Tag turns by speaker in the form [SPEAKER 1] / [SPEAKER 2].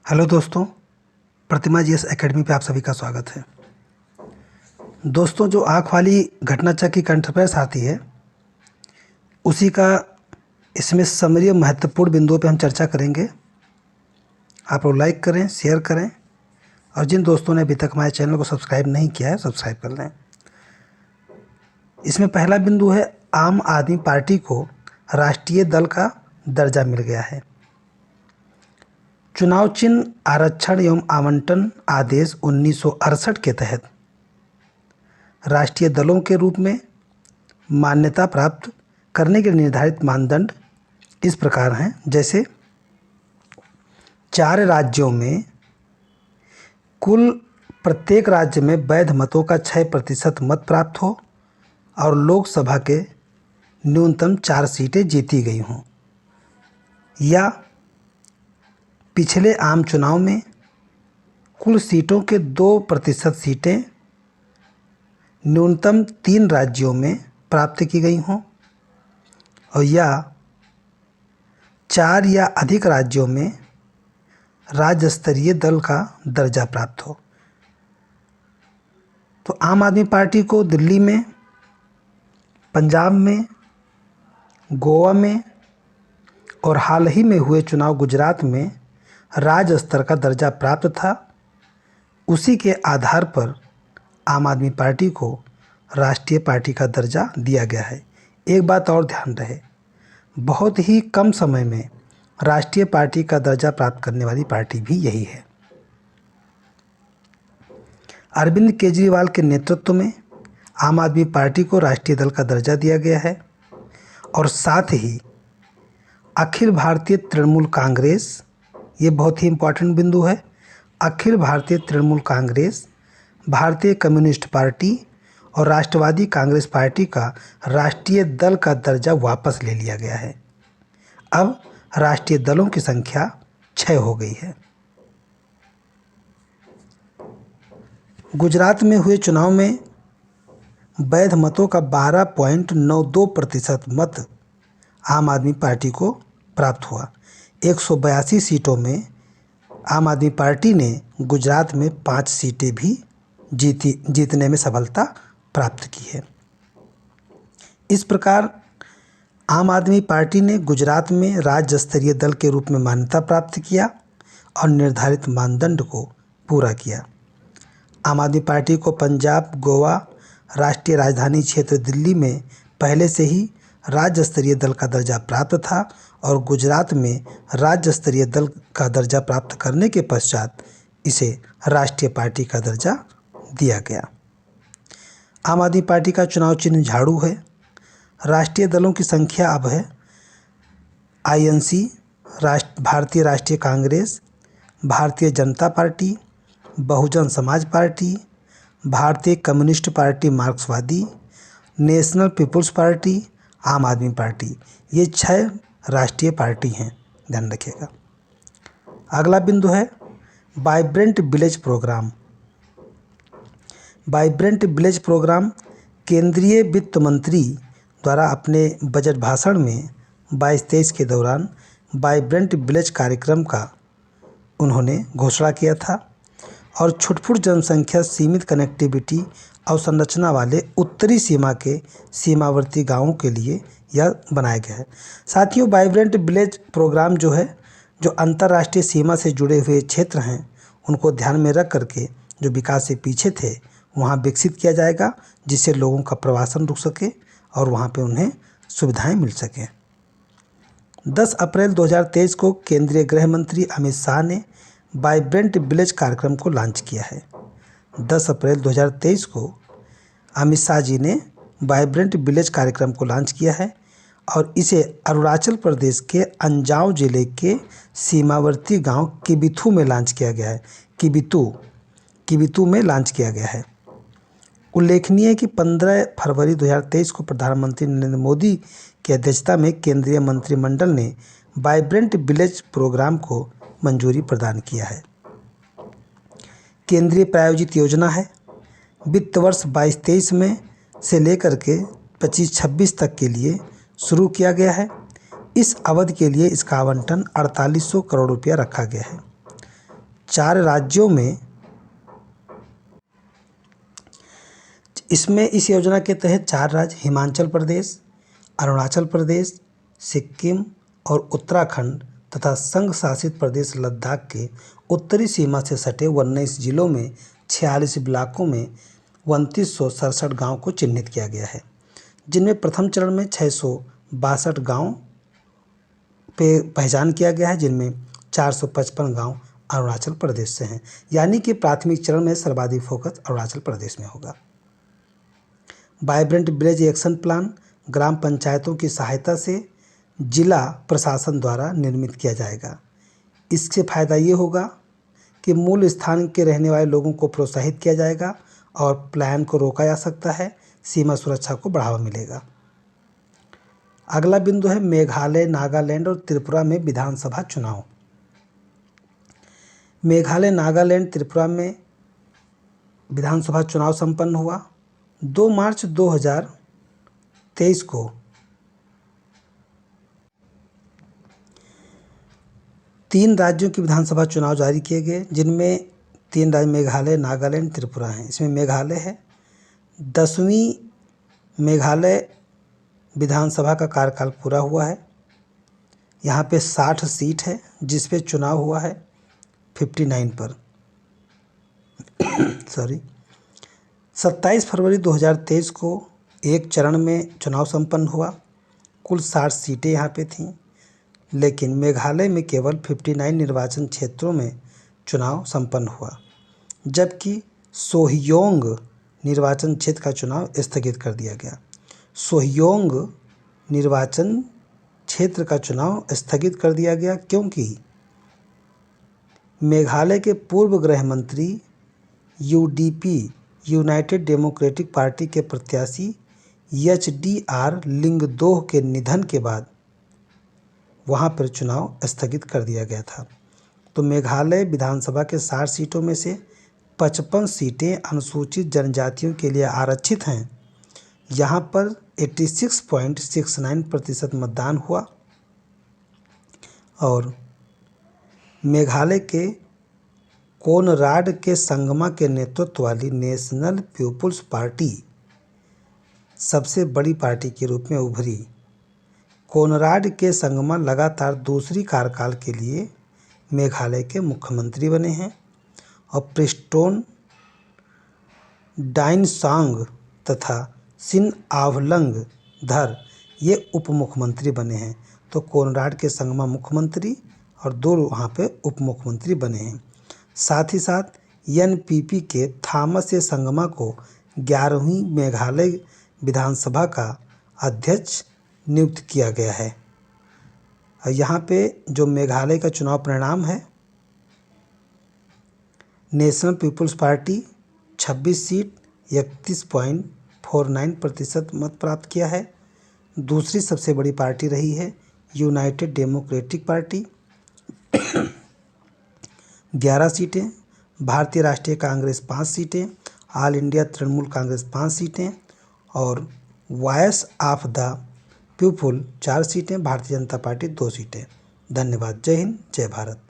[SPEAKER 1] Hello दोस्तों, प्रतिमा GS academy पे आप सभी का स्वागत है। दोस्तों, जो आँख वाली घटनाचक्र की कंट्रोवर्स आती है उसी का इसमें समरी और महत्वपूर्ण बिंदुओं पे हम चर्चा करेंगे। आप लोग लाइक करें, शेयर करें और जिन दोस्तों ने अभी तक हमारे चैनल को सब्सक्राइब नहीं किया है सब्सक्राइब कर लें। इसमें पहला बिंदु है, आम आदमी पार्टी को राष्ट्रीय दल का दर्जा मिल गया है। चुनाव चिन्ह आरक्षण एवं आवंटन आदेश 1968 के तहत राष्ट्रीय दलों के रूप में मान्यता प्राप्त करने के निर्धारित मानदंड इस प्रकार हैं। जैसे 4 राज्यों में कुल प्रत्येक राज्य में वैध मतों का 6% मत प्राप्त हो और लोकसभा के न्यूनतम 4 सीटें जीती गई हों, या पिछले आम चुनाव में कुल सीटों के 2% सीटें न्यूनतम 3 राज्यों में प्राप्त की गई हों, और या 4 या अधिक राज्यों में राज्य स्तरीय दल का दर्जा प्राप्त हो। तो आम आदमी पार्टी को दिल्ली में, पंजाब में, गोवा में और हाल ही में हुए चुनाव गुजरात में राज्य स्तर का दर्जा प्राप्त था। उसी के आधार पर आम आदमी पार्टी को राष्ट्रीय पार्टी का दर्जा दिया गया है। एक बात और ध्यान रहे, बहुत ही कम समय में राष्ट्रीय पार्टी का दर्जा प्राप्त करने वाली पार्टी भी यही है। अरविंद केजरीवाल के नेतृत्व में आम आदमी पार्टी को राष्ट्रीय दल का दर्जा दिया गया है, और साथ ही अखिल भारतीय तृणमूल कांग्रेस, ये बहुत ही इम्पोर्टेंट बिंदु है, अखिल भारतीय तृणमूल कांग्रेस, भारतीय कम्युनिस्ट पार्टी और राष्ट्रवादी कांग्रेस पार्टी का राष्ट्रीय दल का दर्जा वापस ले लिया गया है। अब राष्ट्रीय दलों की संख्या 6 हो गई है। गुजरात में हुए चुनाव में वैध मतों का 12.92% मत आम आदमी पार्टी को प्राप्त हुआ। 182 सीटों में आम आदमी पार्टी ने गुजरात में 5 सीटें भी जीतने में सफलता प्राप्त की है। इस प्रकार आम आदमी पार्टी ने गुजरात में राज्य स्तरीय दल के रूप में मान्यता प्राप्त किया और निर्धारित मानदंड को पूरा किया। आम आदमी पार्टी को पंजाब, गोवा, राष्ट्रीय राजधानी क्षेत्र दिल्ली में पहले से ही राज्य स्तरीय दल का दर्जा प्राप्त था, और गुजरात में राज्य स्तरीय दल का दर्जा प्राप्त करने के पश्चात इसे राष्ट्रीय पार्टी का दर्जा दिया गया। आम आदमी पार्टी का चुनाव चिन्ह झाड़ू है। राष्ट्रीय दलों की संख्या अब है आईएनसी, भारतीय राष्ट्रीय कांग्रेस, भारतीय जनता पार्टी, बहुजन समाज पार्टी, भारतीय कम्युनिस्ट पार्टी मार्क्सवादी, नेशनल पीपुल्स पार्टी, आम आदमी पार्टी। ये 6 राष्ट्रीय पार्टी हैं, ध्यान रखिएगा। अगला बिंदु है vibrant village program. Vibrant village program केंद्रीय वित्त मंत्री द्वारा अपने बजट भाषण में 22-23 के दौरान वाइब्रेंट विलेज कार्यक्रम का उन्होंने घोषणा किया था, और छुटपुट जनसंख्या, सीमित कनेक्टिविटी अवसंरचना वाले उत्तरी सीमा के सीमावर्ती गांवों के लिए यह बनाया गया है। साथियों, वाइब्रेंट विलेज प्रोग्राम जो है, जो अंतर्राष्ट्रीय सीमा से जुड़े हुए क्षेत्र हैं उनको ध्यान में रख करके जो विकास से पीछे थे वहाँ विकसित किया जाएगा, जिससे लोगों का प्रवासन रुक सके और वहाँ पे उन्हें सुविधाएं मिल सकें। 10 अप्रैल 2023 को केंद्रीय गृह मंत्री अमित शाह ने वाइब्रेंट विलेज कार्यक्रम को लॉन्च किया है। 10 अप्रैल 2023 को अमित शाह जी ने वाइब्रेंट विलेज कार्यक्रम को लॉन्च किया है, और इसे अरुणाचल प्रदेश के अंजाव जिले के सीमावर्ती गांव किबिथू में लॉन्च किया गया है। किबिथू में लॉन्च किया गया है। उल्लेखनीय है कि 15 फरवरी 2023 को प्रधानमंत्री नरेंद्र मोदी की अध्यक्षता में केंद्रीय मंत्रिमंडल ने वाइब्रेंट विलेज प्रोग्राम को मंजूरी प्रदान किया है। केंद्रीय प्रायोजित योजना है। वित्त वर्ष 22-23 में से लेकर के 25-26 तक के लिए शुरू किया गया है। इस अवधि के लिए इसका आवंटन 4800 करोड़ रुपया रखा गया है। 4 राज्यों में इस योजना के तहत 4 राज्य हिमाचल प्रदेश, अरुणाचल प्रदेश, सिक्किम और उत्तराखंड तथा संघ शासित प्रदेश लद्दाख के उत्तरी सीमा से सटे 19 जिलों में 46 ब्लॉकों में 2967 गाँव को चिन्हित किया गया है, जिनमें प्रथम चरण में 662 गाँव पे पहचान किया गया है, जिनमें 455 गाँव अरुणाचल प्रदेश से हैं। यानी कि प्राथमिक चरण में सर्वाधिक फोकस अरुणाचल प्रदेश में होगा। वाइब्रेंट विलेज एक्शन प्लान ग्राम पंचायतों की सहायता से जिला प्रशासन द्वारा निर्मित किया जाएगा। इससे फ़ायदा ये होगा कि मूल स्थान के रहने वाले लोगों को प्रोत्साहित किया जाएगा और प्लान को रोका जा सकता है, सीमा सुरक्षा को बढ़ावा मिलेगा। अगला बिंदु है मेघालय, नागालैंड और त्रिपुरा में विधानसभा चुनाव। मेघालय, नागालैंड, त्रिपुरा में विधानसभा चुनाव संपन्न हुआ। 2 मार्च 2023 को तीन राज्यों की विधानसभा चुनाव जारी किए गए, जिनमें 3 राज्य मेघालय, नागालैंड, त्रिपुरा हैं। इसमें मेघालय है। 10वीं मेघालय विधानसभा का कार्यकाल पूरा हुआ है। यहाँ पे 60 सीट है, जिस पे चुनाव हुआ है 59 पर 27 फरवरी 2023 को एक चरण में चुनाव संपन्न हुआ। कुल 60 सीटें यहाँ पे थीं, लेकिन मेघालय में केवल 59 निर्वाचन क्षेत्रों में चुनाव संपन्न हुआ, जबकि सोहयोंग निर्वाचन क्षेत्र का चुनाव स्थगित कर दिया गया। सोहयोंग निर्वाचन क्षेत्र का चुनाव स्थगित कर दिया गया क्योंकि मेघालय के पूर्व गृह मंत्री यूडीपी यूनाइटेड डेमोक्रेटिक पार्टी के प्रत्याशी एचडीआर लिंगदोह के निधन के बाद वहां पर चुनाव स्थगित कर दिया गया था। तो मेघालय विधानसभा के 60 सीटों में से 55 सीटें अनुसूचित जनजातियों के लिए आरक्षित हैं। यहाँ पर 86.69% मतदान हुआ और मेघालय के कोनराड के संगमा के नेतृत्व वाली नेशनल पीपुल्स पार्टी सबसे बड़ी पार्टी के रूप में उभरी। कोनराड के संगमा लगातार दूसरी कार्यकाल के लिए मेघालय के मुख्यमंत्री बने हैं और प्रिस्टोन डाइनसांग तथा सिन आवलंग धर ये उप मुख्यमंत्री बने हैं। तो कोनराड के संगमा मुख्यमंत्री और 2 वहाँ पे उप मुख्यमंत्री बने हैं। साथ ही साथ एनपीपी के थॉमस ए संगमा को 11वीं मेघालय विधानसभा का अध्यक्ष नियुक्त किया गया है। यहाँ पे जो मेघालय का चुनाव परिणाम है, नेशनल पीपुल्स पार्टी 26 सीट 31.49% मत प्राप्त किया है। दूसरी सबसे बड़ी पार्टी रही है यूनाइटेड डेमोक्रेटिक पार्टी 11 सीटें, भारतीय राष्ट्रीय कांग्रेस 5 सीटें, ऑल इंडिया तृणमूल कांग्रेस 5 सीटें और वॉइस ऑफ द पीपुल 4 सीटें, भारतीय जनता पार्टी 2 सीटें। धन्यवाद। जय हिंद, जय भारत।